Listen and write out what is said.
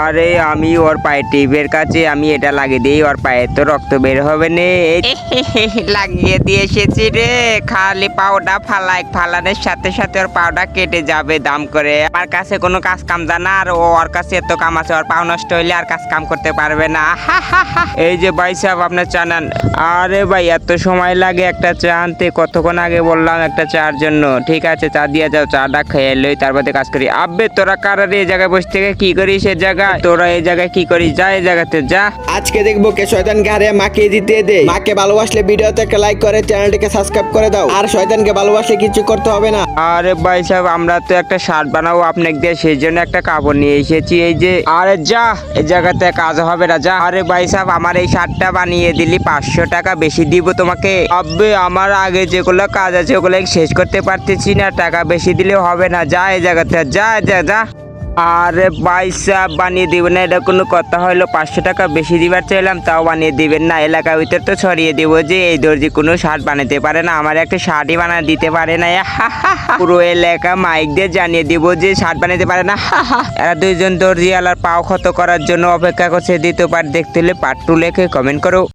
আরে আমি ওর পায়ে টিপের কাছে আমি এটা লাগিয়ে দিই, ওর পায়ে তো রক্ত বের হবে নে। লাগিয়ে দিয়ে এসেছি রে, খালি পাউডার ফালানোর সাথে সাথে ওর পাউডার কেটে যাবে দাম করে। আমার কাছে কোনো কাজ কাম জানা, আর ওর কাছে এত কাম আছে, ওর পাও নষ্ট হইলে আর কাজ কাম করতে পারবে না। এই যে ভাই সাহেব আপনার চা নেন। আরে ভাই এত সময় লাগে একটা চা আনতে? কতক্ষণ আগে বললাম একটা চার জন্য। ঠিক আছে চা দিয়ে যাও, চাটা খেয়ে লই তারপরে কাজ করি। আব্বে তোরা কারা রে এই জায়গায় বসে থেকে কি করিস? এই জায়গায় তোরা এই জায়গায় কি করিস? যা এই জায়গাতে যা। আজকে দেখবো কে শয়তানকে হারে মাকে দিতে দে। মাকে ভালোবাসলে ভিডিওতে একটা লাইক করে চ্যানেলটিকে সাবস্ক্রাইব করে দাও। আর শয়তানকে ভালোবাসলে কিছু করতে হবে না। আরে ভাই সাহেব আমরা তো একটা শার্ট বানাবো আপনাকে দিয়ে, সেই জন্য একটা কাপড় নিয়ে এসেছি এই যে। আরে যা, এই জায়গাতে কাজ হবে না যা। আরে ভাই সাহেব আমার এই শার্টটা বানিয়ে দিলি 500 টাকা বেশি দিব তোমাকে। আব্বে আমার আগে যেগুলো কাজ আছে ওগুলো শেষ করতে পারতেছি না, টাকা বেশি দিলেও হবে না। যা এই জায়গাতে যা যা যা। আরে ভাই সাহেব বানিয়ে দিবেন না, এটা কোনো কথা হলো? 500 টাকা বেশি দিবার চাইলাম তাও বানিয়ে দিবেন না? এলাকার ভিতর তো ছড়িয়ে দিব যে এই দর্জি কোনো শার্ট বানাতে পারে না, আমার একটা শার্টই বানা দিতে পারে না। পুরো এলাকা মাইক দিয়ে জানিয়ে দিব যে শার্ট বানাতে পারে না। এরা দুইজন দর্জি আলার পাও ক্ষত করার জন্য অপেক্ষা করছে। দ্বিতীয় পার্ট দেখতে হলে পার্ট 2 লেখে কমেন্ট করো।